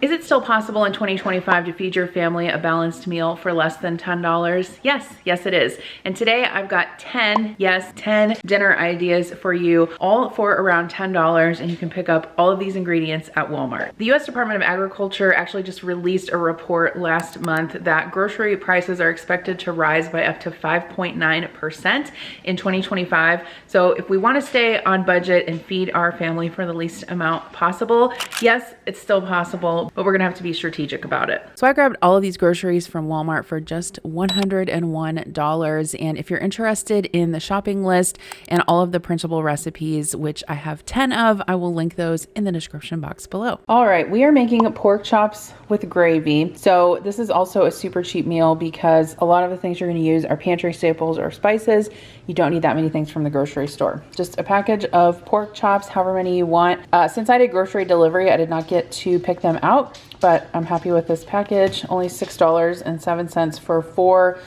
Is it still possible in 2025 to feed your family a balanced meal for less than $10? Yes, yes it is. And today I've got 10 dinner ideas for you, all for around $10, and you can pick up all of these ingredients at Walmart. The US Department of Agriculture actually just released a report last month that grocery prices are expected to rise by up to 5.9% in 2025. So if we want to stay on budget and feed our family for the least amount possible, yes, it's still possible, but we're gonna have to be strategic about it. So I grabbed all of these groceries from Walmart for just $101. And if you're interested in the shopping list and all of the printable recipes, which I have 10 of, I will link those in the description box below. All right, we are making pork chops with gravy. So this is also a super cheap meal because a lot of the things you're gonna use are pantry staples or spices. You don't need that many things from the grocery store. Just a package of pork chops, however many you want. Since I did grocery delivery, I did not get to pick them out, but I'm happy with this package. Only $6.07 for 4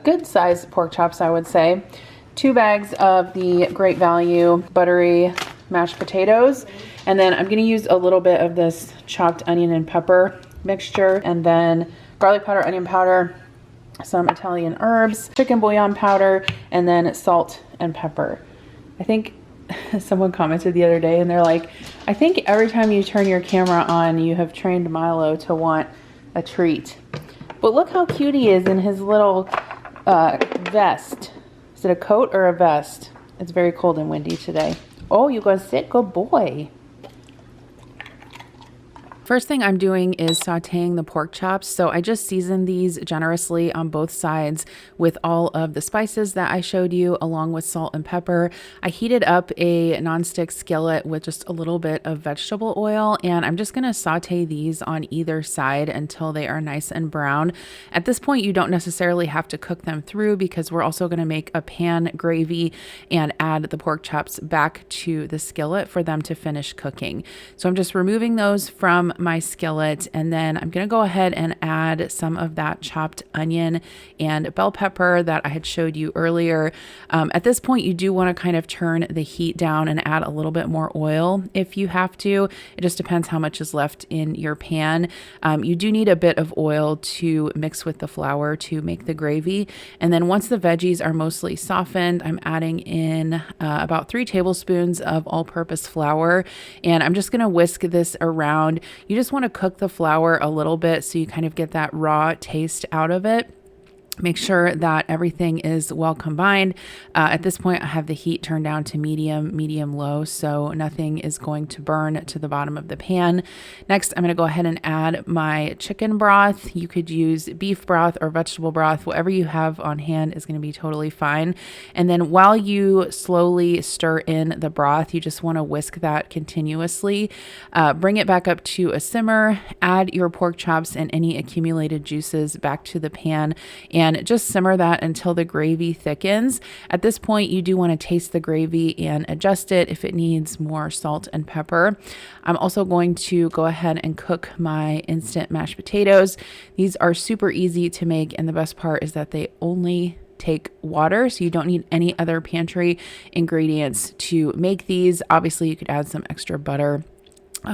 good sized pork chops, I would say. 2 bags of the Great Value buttery mashed potatoes. And then I'm gonna use a little bit of this chopped onion and pepper mixture, and then garlic powder, onion powder, some Italian herbs, chicken bouillon powder, and then salt and pepper. I think someone commented the other day and they're like, I think every time you turn your camera on, you have trained Milo to want a treat. But look how cute he is in his little vest. Is it a coat or a vest? It's very cold and windy today. Oh, you gonna sit? Good boy. First thing I'm doing is sauteing the pork chops. So I just seasoned these generously on both sides with all of the spices that I showed you, along with salt and pepper. I heated up a nonstick skillet with just a little bit of vegetable oil, and I'm just gonna saute these on either side until they are nice and brown. At this point, you don't necessarily have to cook them through because we're also gonna make a pan gravy and add the pork chops back to the skillet for them to finish cooking. So I'm just removing those from my skillet, and then I'm gonna go ahead and add some of that chopped onion and bell pepper that I had showed you earlier. At this point, you do want to kind of turn the heat down and add a little bit more oil if you have to. It just depends how much is left in your pan. You do need a bit of oil to mix with the flour to make the gravy. And then once the veggies are mostly softened, I'm adding in about 3 tablespoons of all-purpose flour, and I'm just gonna whisk this around. You just want to cook the flour a little bit so you kind of get that raw taste out of it. Make sure that everything is well combined. At this point, I have the heat turned down to medium low, so nothing is going to burn to the bottom of the pan. Next, I'm going to go ahead and add my chicken broth. You could use beef broth or vegetable broth. Whatever you have on hand is going to be totally fine. And then while you slowly stir in the broth, you just want to whisk that continuously. Bring it back up to a simmer. Add your pork chops and any accumulated juices back to the pan, and just simmer that until the gravy thickens. At this point, you do want to taste the gravy and adjust it if it needs more salt and pepper. I'm also going to go ahead and cook my instant mashed potatoes. These are super easy to make, and the best part is that they only take water, so you don't need any other pantry ingredients to make these. Obviously, you could add some extra butter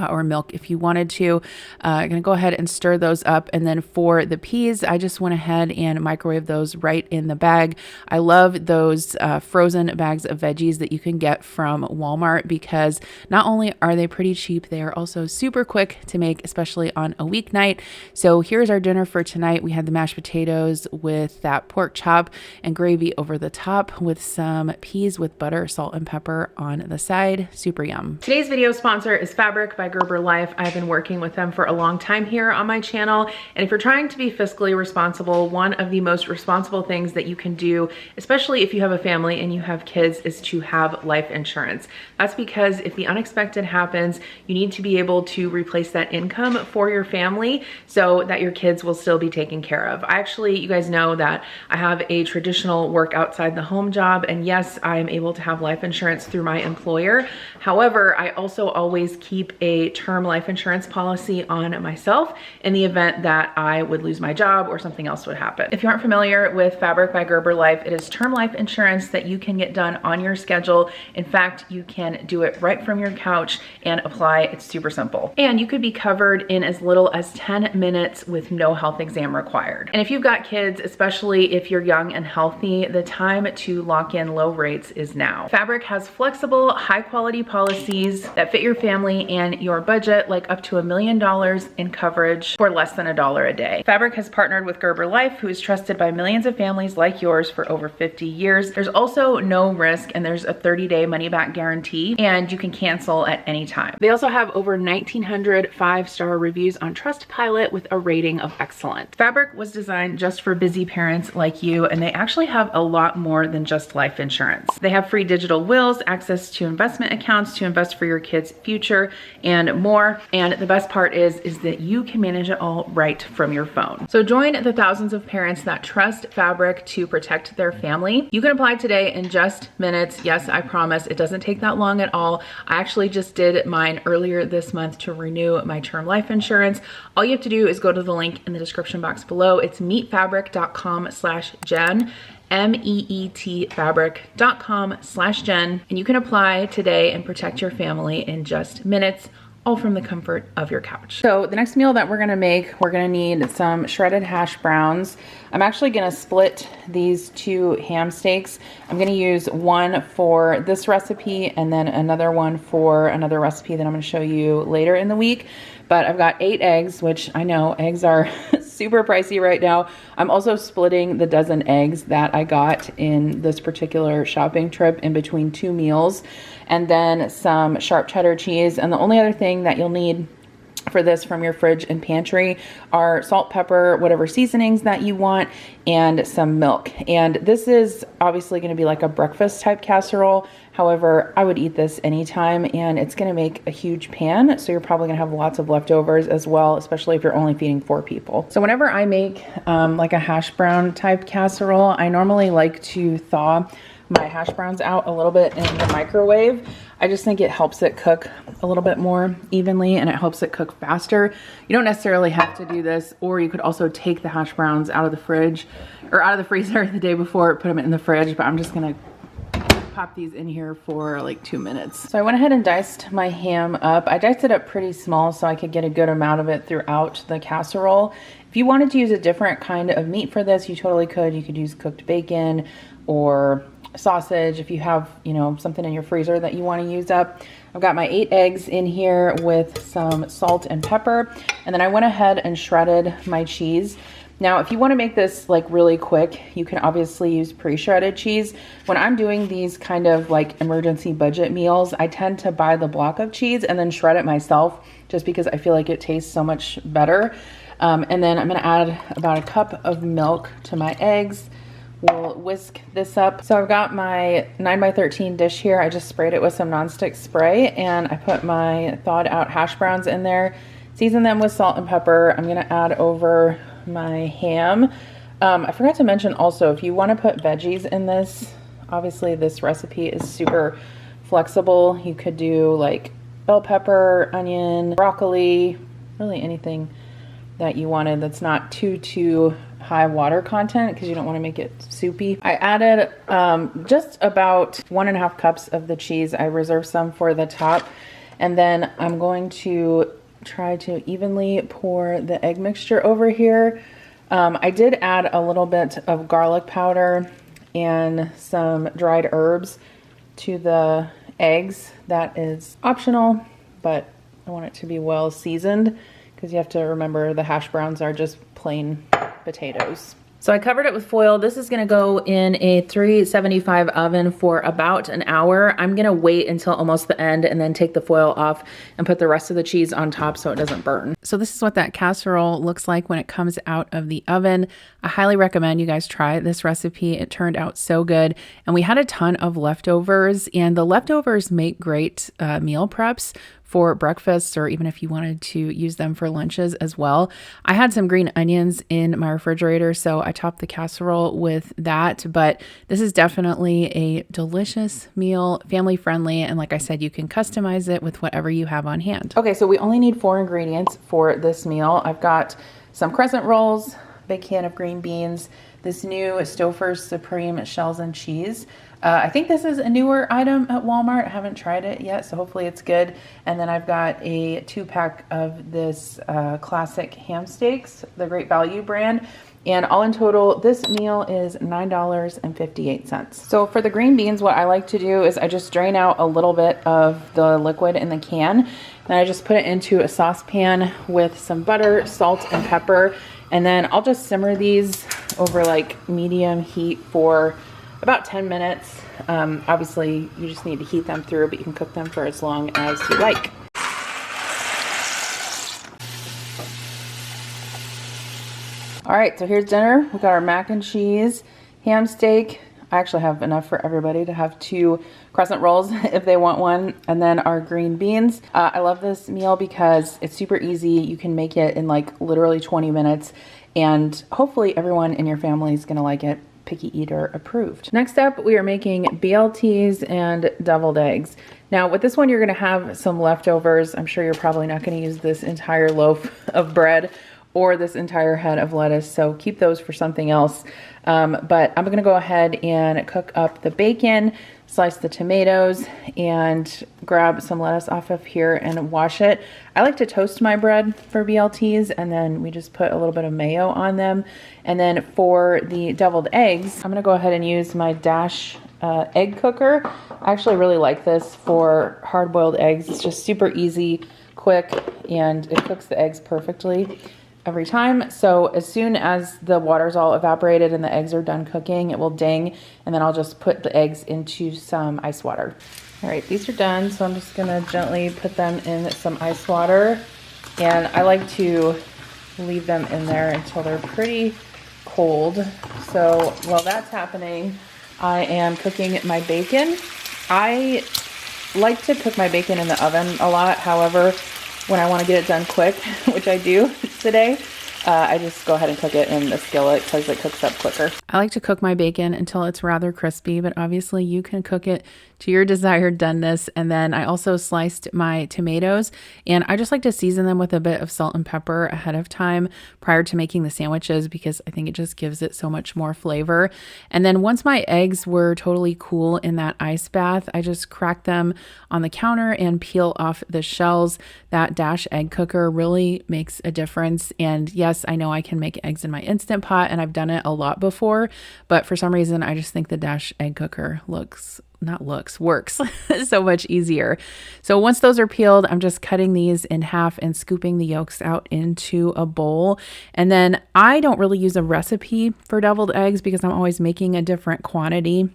or milk if you wanted to. I'm gonna go ahead and stir those up. And then for the peas, I just went ahead and microwave those right in the bag. I love those frozen bags of veggies that you can get from Walmart because not only are they pretty cheap, they are also super quick to make, especially on a weeknight. So here's our dinner for tonight. We had the mashed potatoes with that pork chop and gravy over the top with some peas with butter, salt, and pepper on the side. Super yum. Today's video sponsor is Fabric by Gerber Life. I've been working with them for a long time here on my channel, and if you're trying to be fiscally responsible, one of the most responsible things that you can do, especially if you have a family and you have kids, is to have life insurance. That's because if the unexpected happens, you need to be able to replace that income for your family so that your kids will still be taken care of. You guys know that I have a traditional work outside the home job, and yes, I am able to have life insurance through my employer. However, I also always keep a term life insurance policy on myself in the event that I would lose my job or something else would happen. If you aren't familiar with Fabric by Gerber Life, it is term life insurance that you can get done on your schedule. In fact, you can do it right from your couch and apply. It's super simple. And you could be covered in as little as 10 minutes with no health exam required. And if you've got kids, especially if you're young and healthy, the time to lock in low rates is now. Fabric has flexible, high quality policies that fit your family and your budget, like up to $1 million in coverage for less than $1 a day. Fabric has partnered with Gerber Life, who is trusted by millions of families like yours for over 50 years. There's also no risk, and there's a 30-day money-back guarantee, and you can cancel at any time. They also have over 1,900 5-star reviews on Trustpilot with a rating of excellent. Fabric was designed just for busy parents like you, and they actually have a lot more than just life insurance. They have free digital wills, access to investment accounts to invest for your kids' future, and more. And the best part is that you can manage it all right from your phone. So join the thousands of parents that trust Fabric to protect their family. You can apply today in just minutes. Yes, I promise it doesn't take that long at all. I actually just did mine earlier this month to renew my term life insurance. All you have to do is go to the link in the description box below. It's meetfabric.com/Jen. meetfabric.com/Jen, and you can apply today and protect your family in just minutes, all from the comfort of your couch. So the next meal that we're gonna make, we're gonna need some shredded hash browns. I'm actually gonna split these 2 ham steaks. I'm gonna use one for this recipe and then another one for another recipe that I'm gonna show you later in the week. But I've got 8 eggs, which I know eggs are super pricey right now. I'm also splitting the dozen eggs that I got in this particular shopping trip in between 2 meals, and then some sharp cheddar cheese. And the only other thing that you'll need for this from your fridge and pantry are salt, pepper, whatever seasonings that you want, and some milk. And this is obviously going to be like a breakfast type casserole. However, I would eat this anytime, and it's going to make a huge pan, so you're probably going to have lots of leftovers as well, especially if you're only feeding 4 people. So whenever I make like a hash brown type casserole, I normally like to thaw my hash browns out a little bit in the microwave. I just think it helps it cook a little bit more evenly, and it helps it cook faster. You don't necessarily have to do this, or you could also take the hash browns out of the fridge or out of the freezer the day before, put them in the fridge, but I'm just gonna pop these in here for like 2 minutes. So I went ahead and diced my ham up. I diced it up pretty small so I could get a good amount of it throughout the casserole. If you wanted to use a different kind of meat for this, you totally could. You could use cooked bacon or sausage if you have, you know, something in your freezer that you want to use up. I've got my 8 eggs in here with some salt and pepper, and then I went ahead and shredded my cheese. Now, if you want to make this like really quick, you can obviously use pre-shredded cheese. When I'm doing these kind of like emergency budget meals, I tend to buy the block of cheese and then shred it myself, just because I feel like it tastes so much better. And then I'm going to add about a cup of milk to my eggs. We'll whisk this up. So I've got my 9x13 dish here. I just sprayed it with some nonstick spray, and I put my thawed out hash browns in there, season them with salt and pepper. I'm gonna add over my ham. I forgot to mention also, if you wanna put veggies in this, obviously this recipe is super flexible. You could do like bell pepper, onion, broccoli, really anything that you wanted that's not too high water content, because you don't want to make it soupy. I added just about 1.5 cups of the cheese. I reserved some for the top, and then I'm going to try to evenly pour the egg mixture over here. I did add a little bit of garlic powder and some dried herbs to the eggs. That is optional, but I want it to be well seasoned, because you have to remember the hash browns are just plain potatoes. So I covered it with foil. This is gonna go in a 375 oven for about an hour. I'm gonna wait until almost the end and then take the foil off and put the rest of the cheese on top so it doesn't burn. So this is what that casserole looks like when it comes out of the oven. I highly recommend you guys try this recipe. It turned out so good. And we had a ton of leftovers, and the leftovers make great meal preps for breakfast, or even if you wanted to use them for lunches as well. I had some green onions in my refrigerator, so I topped the casserole with that. But this is definitely a delicious meal, family friendly, and like I said, you can customize it with whatever you have on hand. Okay, so we only need 4 ingredients for this meal. I've got some crescent rolls, big can of green beans, this new Stouffer's Supreme shells and cheese. I think this is a newer item at Walmart. I haven't tried it yet, so hopefully it's good. And then I've got a 2-pack of this classic ham steaks, the Great Value brand. And all in total, this meal is $9.58. So for the green beans, what I like to do is I just drain out a little bit of the liquid in the can. Then I just put it into a saucepan with some butter, salt, and pepper. And then I'll just simmer these over like medium heat for about 10 minutes. Obviously, you just need to heat them through, but you can cook them for as long as you like. All right, so here's dinner. We got our mac and cheese, ham steak. I actually have enough for everybody to have 2 crescent rolls if they want one. And then our green beans. I love this meal because it's super easy. You can make it in like literally 20 minutes. And hopefully everyone in your family is gonna like it. Picky eater approved. Next up, we are making BLTs and deviled eggs. Now with this one, you're gonna have some leftovers. I'm sure you're probably not gonna use this entire loaf of bread or this entire head of lettuce, so keep those for something else. But I'm gonna go ahead and cook up the bacon, slice the tomatoes, and grab some lettuce off of here and wash it. I like to toast my bread for BLTs, and then we just put a little bit of mayo on them. And then for the deviled eggs, I'm gonna go ahead and use my Dash egg cooker. I actually really like this for hard-boiled eggs. It's just super easy, quick, and it cooks the eggs perfectly every time. So as soon as the water's all evaporated and the eggs are done cooking, it will ding, and then I'll just put the eggs into some ice water. All right, these are done, so I'm just gonna gently put them in some ice water, and I like to leave them in there until they're pretty cold. So while that's happening, I am cooking my bacon. I like to cook my bacon in the oven a lot. However, when I want to get it done quick, which I do today, I just go ahead and cook it in the skillet because it cooks up quicker. I like to cook my bacon until it's rather crispy, but obviously you can cook it to your desired doneness. And then I also sliced my tomatoes, and I just like to season them with a bit of salt and pepper ahead of time prior to making the sandwiches, because I think it just gives it so much more flavor. And then once my eggs were totally cool in that ice bath, I just cracked them on the counter and peel off the shells. That Dash egg cooker really makes a difference. And yes, I know I can make eggs in my Instant Pot, and I've done it a lot before, but for some reason I just think the Dash egg cooker works so much easier. So once those are peeled, I'm just cutting these in half and scooping the yolks out into a bowl. And then I don't really use a recipe for deviled eggs because I'm always making a different quantity.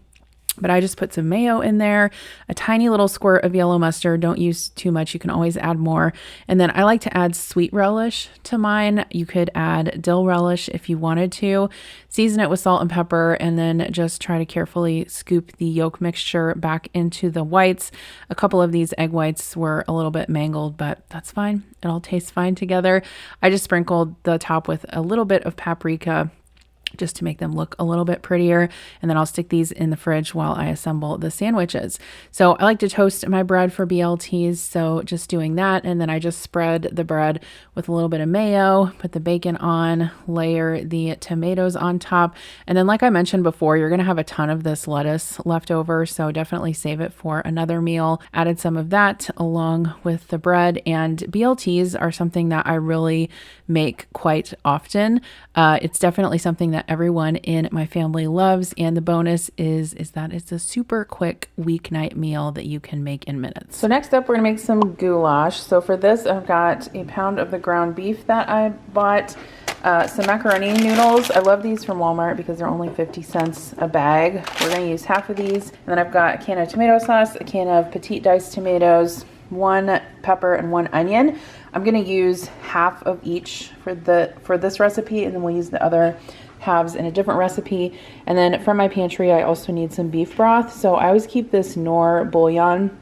But I just put some mayo in there, a tiny little squirt of yellow mustard. Don't use too much. You can always add more. And then I like to add sweet relish to mine. You could add dill relish if you wanted to. Season it with salt and pepper, and then just try to carefully scoop the yolk mixture back into the whites. A couple of these egg whites were a little bit mangled, but that's fine. It all tastes fine together. I just sprinkled the top with a little bit of paprika just to make them look a little bit prettier. And then I'll stick these in the fridge while I assemble the sandwiches. So I like to toast my bread for BLTs. So just doing that. And then I just spread the bread with a little bit of mayo, put the bacon on, layer the tomatoes on top. And then like I mentioned before, you're going to have a ton of this lettuce left over. So definitely save it for another meal. Added some of that along with the bread, and BLTs are something that I really make quite often. It's definitely something that everyone in my family loves, and the bonus is that it's a super quick weeknight meal that you can make in minutes. So next up, we're gonna make some goulash. So for this, I've got a pound of the ground beef that I bought, some macaroni noodles. I love these from Walmart because they're only 50 cents a bag. We're gonna use half of these. And then I've got a can of tomato sauce, a can of petite diced tomatoes, 1 pepper, and 1 onion. I'm gonna use half of each for this recipe, and then we'll use the other halves in a different recipe. And then from my pantry, I also need some beef broth. So I always keep this Knorr bouillon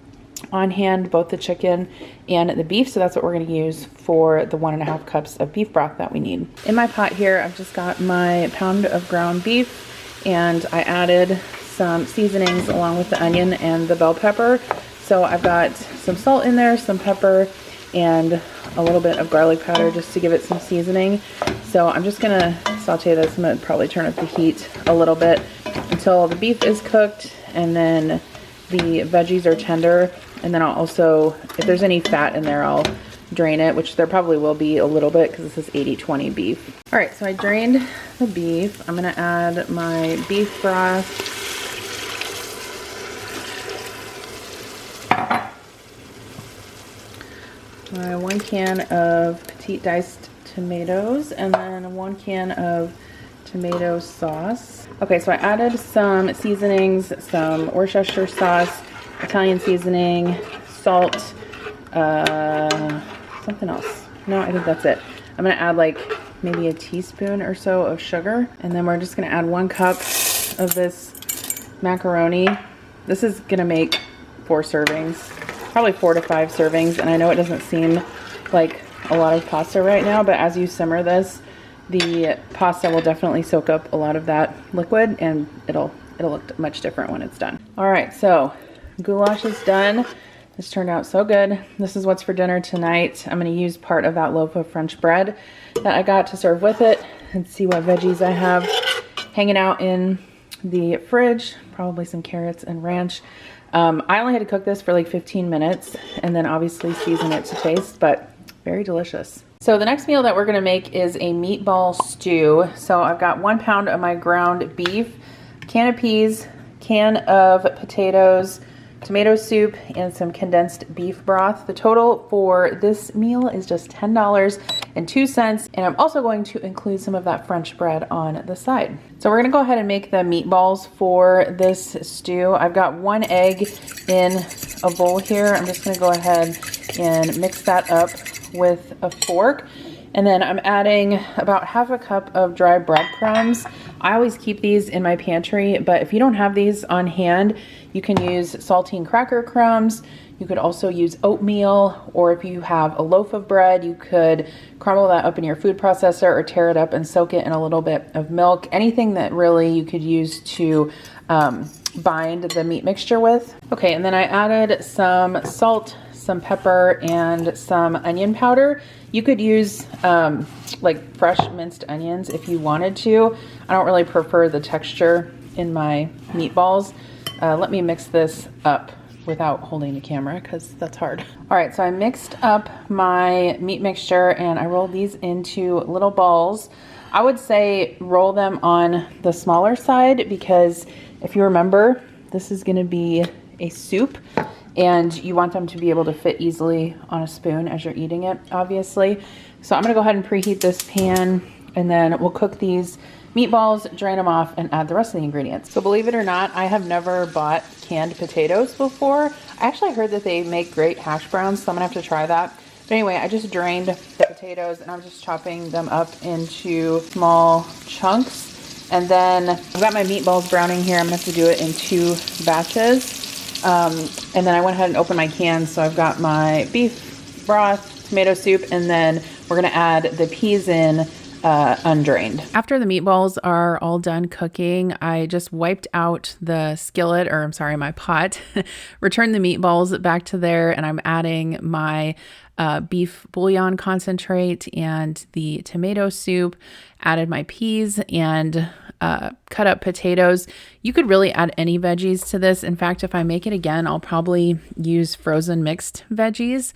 on hand, both the chicken and the beef. So that's what we're gonna use for the 1.5 cups of beef broth that we need. In my pot here, I've just got my pound of ground beef, and I added some seasonings along with the onion and the bell pepper. So I've got some salt in there, some pepper, and a little bit of garlic powder just to give it some seasoning. So I'm just gonna saute this. I'm gonna probably turn up the heat a little bit until the beef is cooked and then the veggies are tender. And then I'll also, if there's any fat in there, I'll drain it, which there probably will be a little bit because this is 80-20 beef. All right, so I drained the beef. I'm gonna add my beef broth. My 1 can of petite diced tomatoes, and then 1 can of tomato sauce. Okay, so I added some seasonings, some Worcestershire sauce, Italian seasoning, salt, something else. No, I think that's it. I'm gonna add like maybe a teaspoon or so of sugar, and then we're just gonna add 1 cup of this macaroni. This is gonna make 4 servings, probably 4 to 5 servings, and I know it doesn't seem like a lot of pasta right now, but as you simmer this, the pasta will definitely soak up a lot of that liquid, and it'll look much different when it's done. All right, so goulash is done. This turned out so good. This is what's for dinner tonight. I'm gonna use part of that loaf of French bread that I got to serve with it, and see what veggies I have hanging out in the fridge. Probably some carrots and ranch. I only had to cook this for like 15 minutes and then obviously season it to taste, but very delicious. So the next meal that we're gonna make is a meatball stew. So I've got 1 pound of my ground beef, can of peas, can of potatoes, tomato soup, and some condensed beef broth. The total for this meal is just $10.02, and I'm also going to include some of that French bread on the side. So we're gonna go ahead and make the meatballs for this stew. I've got 1 egg in a bowl here. I'm just gonna go ahead and mix that up with a fork. And then I'm adding about 1/2 cup of dry breadcrumbs. I always keep these in my pantry, but if you don't have these on hand, you can use saltine cracker crumbs. You could also use oatmeal, or if you have a loaf of bread, you could crumble that up in your food processor or tear it up and soak it in a little bit of milk. Anything that really you could use to bind the meat mixture with. Okay, and then I added some salt, some pepper, and some onion powder. You could use like fresh minced onions if you wanted to. I don't really prefer the texture in my meatballs. Let me mix this up without holding the camera because that's hard. All right, so I mixed up my meat mixture and I rolled these into little balls. I would say roll them on the smaller side because if you remember, this is gonna be a soup, and you want them to be able to fit easily on a spoon as you're eating it, obviously. So I'm gonna go ahead and preheat this pan, and then we'll cook these meatballs, drain them off, and add the rest of the ingredients. So believe it or not, I have never bought canned potatoes before. I actually heard that they make great hash browns, so I'm gonna have to try that. But anyway, I just drained the potatoes and I'm just chopping them up into small chunks. And then I've got my meatballs browning here. I'm gonna have to do it in 2 batches. And then I went ahead and opened my cans. So I've got my beef broth, tomato soup, and then we're gonna add the peas in undrained. After the meatballs are all done cooking, I just wiped out the skillet, or I'm sorry, my pot, returned the meatballs back to there, and I'm adding my beef bouillon concentrate and the tomato soup, added my peas and cut up potatoes. You could really add any veggies to this. In fact, if I make it again, I'll probably use frozen mixed veggies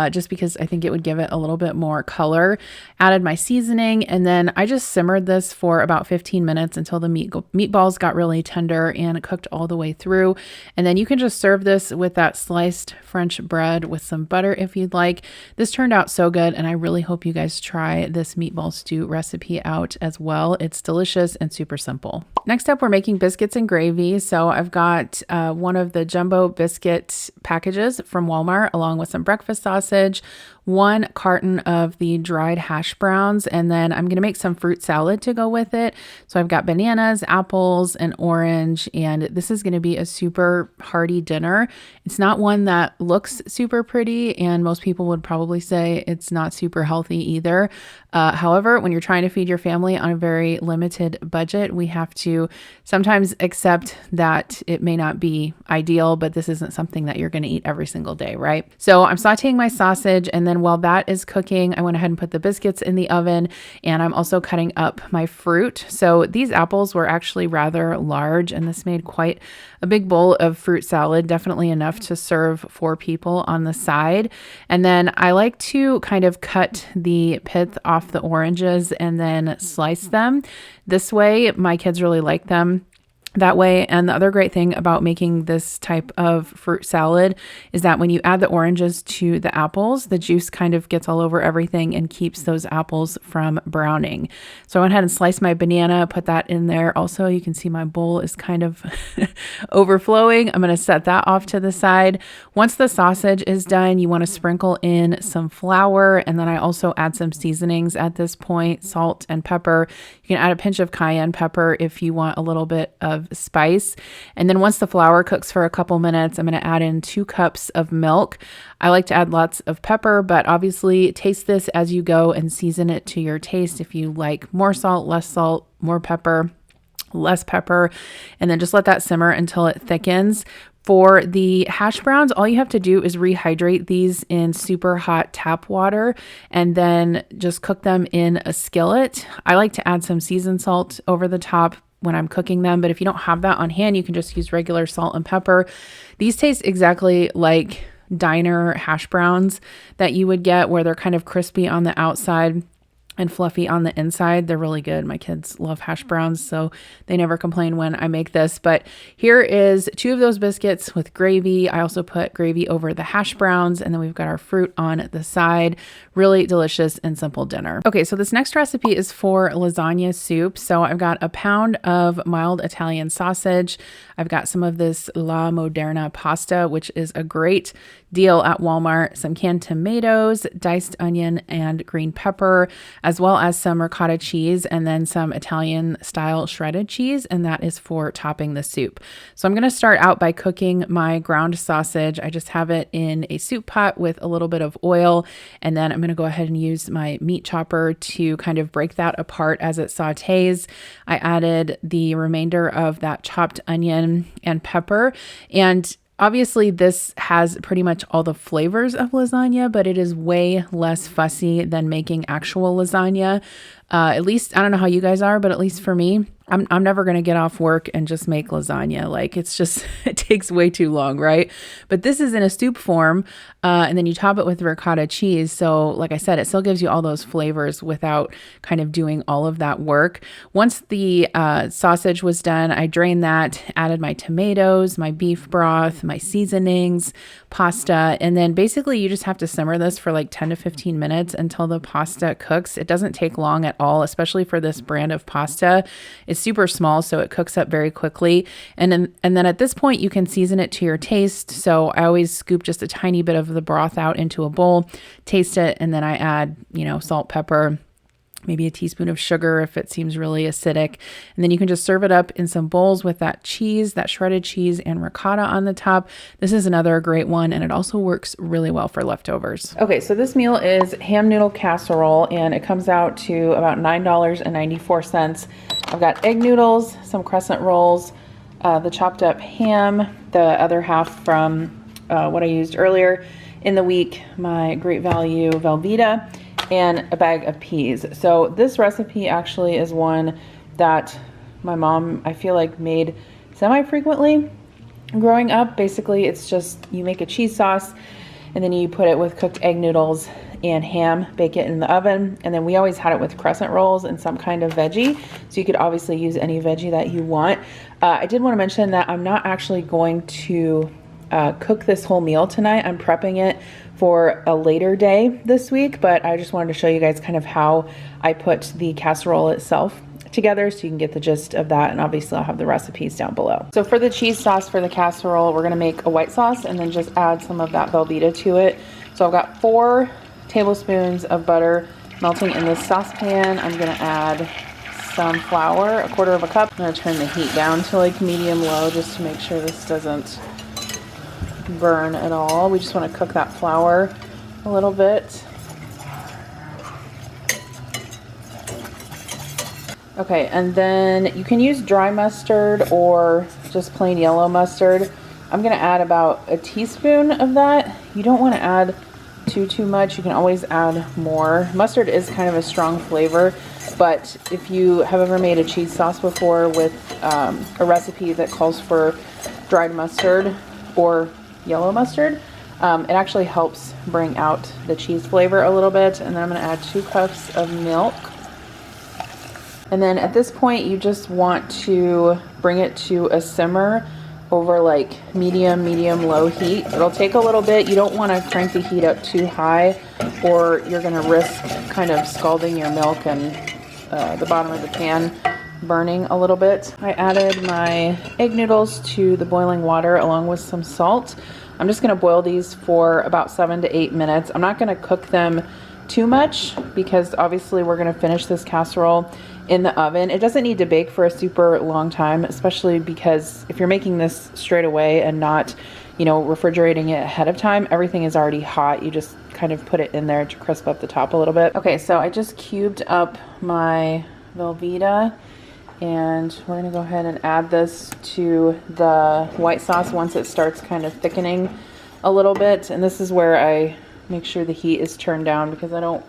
just because I think it would give it a little bit more color. Added my seasoning, and then I just simmered this for about 15 minutes until the meatballs got really tender and cooked all the way through. And then you can just serve this with that sliced French bread with some butter if you'd like. This turned out so good, and I really hope you guys try this meatball stew recipe out as well. It's delicious and super simple. Next up, we're making biscuits and gravy. So I've got one of the jumbo biscuit packages from Walmart along with some breakfast sausage, 1 carton of the dried hash browns, and then I'm going to make some fruit salad to go with it. So I've got bananas, apples, and orange, and this is going to be a super hearty dinner. It's not one that looks super pretty, and most people would probably say it's not super healthy either. However, when you're trying to feed your family on a very limited budget, we have to sometimes accept that it may not be ideal, but this isn't something that you're going to eat every single day, right? So I'm sauteing my sausage, and then while that is cooking, I went ahead and put the biscuits in the oven, and I'm also cutting up my fruit. So these apples were actually rather large, and this made quite a big bowl of fruit salad, definitely enough to serve 4 people on the side. And then I like to kind of cut the pith off the oranges and then slice them. This way, my kids really like them that way. And the other great thing about making this type of fruit salad is that when you add the oranges to the apples, the juice kind of gets all over everything and keeps those apples from browning. So I went ahead and sliced my banana, put that in there. Also, you can see my bowl is kind of overflowing. I'm going to set that off to the side. Once the sausage is done, you want to sprinkle in some flour, and then I also add some seasonings at this point, salt and pepper. You can add a pinch of cayenne pepper if you want a little bit of spice. And then once the flour cooks for a couple minutes, I'm going to add in 2 cups of milk. I like to add lots of pepper, but obviously taste this as you go and season it to your taste. If you like more salt, more pepper, less pepper, and then just let that simmer until it thickens. For the hash browns, all you have to do is rehydrate these in super hot tap water and then just cook them in a skillet. I like to add some seasoned salt over the top when I'm cooking them, but if you don't have that on hand, you can just use regular salt and pepper. These taste exactly like diner hash browns that you would get, where they're kind of crispy on the outside and fluffy on the inside. They're really good. My kids love hash browns, so they never complain when I make this. But here is 2 of those biscuits with gravy. I also put gravy over the hash browns, and then we've got our fruit on the side. Really delicious and simple dinner. Okay, so this next recipe is for lasagna soup. So I've got a pound of mild Italian sausage. I've got some of this La Moderna pasta, which is a great deal at Walmart, some canned tomatoes, diced onion, and green pepper, as well as some ricotta cheese, and then some Italian style shredded cheese, and that is for topping the soup. So I'm going to start out by cooking my ground sausage. I just have it in a soup pot with a little bit of oil, and then I'm going to go ahead and use my meat chopper to kind of break that apart as it sautés. I added the remainder of that chopped onion and pepper, and obviously, this has pretty much all the flavors of lasagna, but it is way less fussy than making actual lasagna. At least, I don't know how you guys are, but at least for me, I'm never going to get off work and just make lasagna. Like, it's just, it takes way too long, right? But this is in a soup form, and then you top it with ricotta cheese. So like I said, it still gives you all those flavors without kind of doing all of that work. Once the sausage was done, I drained that, added my tomatoes, my beef broth, my seasonings, pasta, and then basically you just have to simmer this for like 10 to 15 minutes until the pasta cooks. It doesn't take long at all, especially for this brand of pasta. It's super small, so it cooks up very quickly. And then at this point, you can season it to your taste. So I always scoop just a tiny bit of the broth out into a bowl, taste it, and then I add, salt, pepper, maybe a teaspoon of sugar if it seems really acidic. And then you can just serve it up in some bowls with that cheese, that shredded cheese and ricotta on the top. This is another great one, and it also works really well for leftovers. Okay, so this meal is ham noodle casserole, and it comes out to about $9.94. I've got egg noodles, some crescent rolls, the chopped up ham, the other half from what I used earlier in the week, my Great Value Velveeta, and a bag of peas. So this recipe actually is one that my mom, I feel like, made semi-frequently growing up. Basically, it's just you make a cheese sauce and then you put it with cooked egg noodles and ham, bake it in the oven, and then we always had it with crescent rolls and some kind of veggie. So you could obviously use any veggie that you want. I did want to mention that I'm not actually going to cook this whole meal tonight. I'm prepping it for a later day this week, but I just wanted to show you guys kind of how I put the casserole itself together so you can get the gist of that, and obviously I'll have the recipes down below. So for the cheese sauce for the casserole, we're going to make a white sauce and then just add some of that Velveeta to it. So I've got 4 tablespoons of butter melting in this saucepan. I'm gonna add some flour, 1/4 cup. I'm gonna turn the heat down to like medium-low just to make sure this doesn't burn at all. We just wanna cook that flour a little bit. Okay, and then you can use dry mustard or just plain yellow mustard. I'm gonna add about a teaspoon of that. You don't wanna add too much. You can always add more. Mustard is kind of a strong flavor, but if you have ever made a cheese sauce before with a recipe that calls for dried mustard or yellow mustard, it actually helps bring out the cheese flavor a little bit. And then I'm gonna add 2 cups of milk. And then at this point, you just want to bring it to a simmer over like medium-low heat. It'll take a little bit. You don't want to crank the heat up too high or you're going to risk kind of scalding your milk and the bottom of the pan burning a little bit. I added my egg noodles to the boiling water along with some salt. I'm just going to boil these for about 7 to 8 minutes. I'm not going to cook them too much because obviously we're going to finish this casserole in the oven. It doesn't need to bake for a super long time, especially because if you're making this straight away and not, you know, refrigerating it ahead of time, everything is already hot. You just kind of put it in there to crisp up the top a little bit. Okay, so I just cubed up my Velveeta and we're gonna go ahead and add this to the white sauce once it starts kind of thickening a little bit. And this is where I make sure the heat is turned down because I don't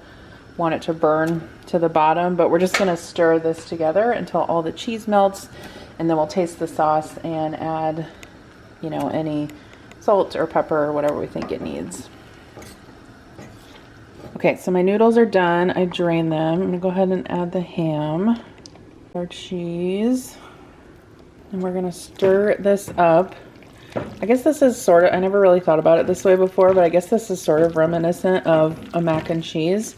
want it to burn to the bottom, but we're just gonna stir this together until all the cheese melts, and then we'll taste the sauce and add, you know, any salt or pepper or whatever we think it needs. Okay, so my noodles are done. I drained them. I'm gonna go ahead and add the ham, our cheese, and we're gonna stir this up. I guess this is sort of, I never really thought about it this way before, but I guess this is sort of reminiscent of a mac and cheese.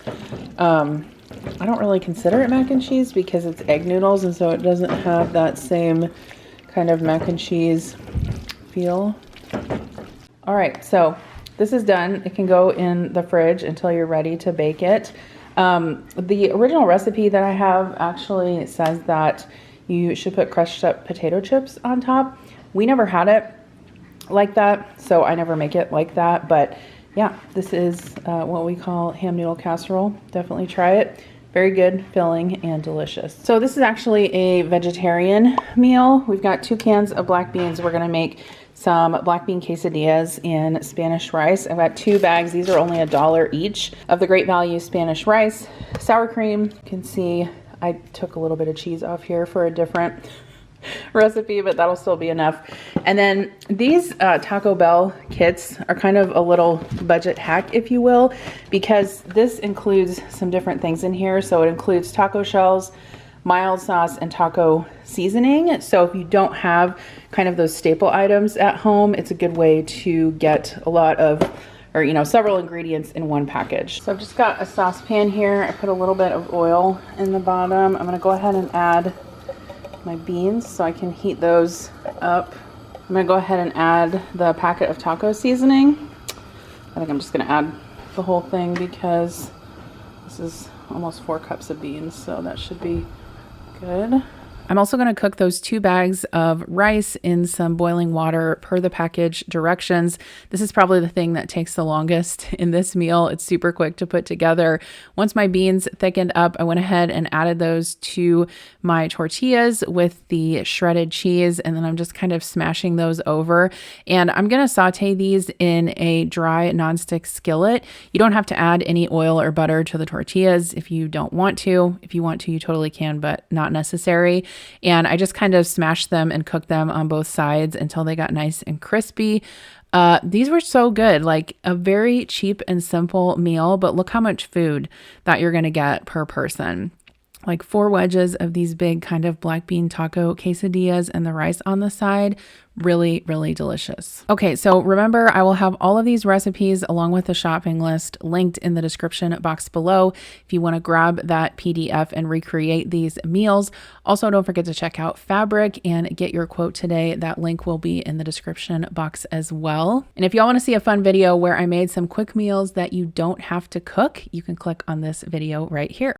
I don't really consider it mac and cheese because it's egg noodles, and so it doesn't have that same kind of mac and cheese feel. All right, so this is done. It can go in the fridge until you're ready to bake it. The original recipe that I have actually says that you should put crushed up potato chips on top. We never had it like that, so I never make it like that, but yeah, this is what we call ham noodle casserole. Definitely try it. Very good, filling, and delicious. So this is actually a vegetarian meal. We've got 2 cans of black beans. We're gonna make some black bean quesadillas in Spanish rice. I've got 2 bags. These are only $1 each of the Great Value Spanish rice. Sour cream. You can see I took a little bit of cheese off here for a different recipe, but that'll still be enough. And then these Taco Bell kits are kind of a little budget hack, if you will, because this includes some different things in here. So it includes taco shells, mild sauce, and taco seasoning. So if you don't have kind of those staple items at home, it's a good way to get a lot of, or you know, several ingredients in one package. So I've just got a saucepan here. I put a little bit of oil in the bottom. I'm gonna go ahead and add my beans so I can heat those up. I'm gonna go ahead and add the packet of taco seasoning. I think I'm just gonna add the whole thing because this is almost 4 cups of beans, so that should be good. I'm also going to cook those 2 bags of rice in some boiling water per the package directions. This is probably the thing that takes the longest in this meal. It's super quick to put together. Once my beans thickened up, I went ahead and added those to my tortillas with the shredded cheese, and then I'm just kind of smashing those over. And I'm going to saute these in a dry nonstick skillet. You don't have to add any oil or butter to the tortillas if you don't want to. If you want to, you totally can, but not necessary. And I just kind of smashed them and cooked them on both sides until they got nice and crispy. These were so good, like a very cheap and simple meal, but look how much food that you're going to get per person. like 4 wedges of these big kind of black bean taco quesadillas and the rice on the side. Really, really delicious. Okay, so remember, I will have all of these recipes along with the shopping list linked in the description box below if you want to grab that PDF and recreate these meals. Also, don't forget to check out Fabric and get your quote today. That link will be in the description box as well. And if y'all want to see a fun video where I made some quick meals that you don't have to cook, you can click on this video right here.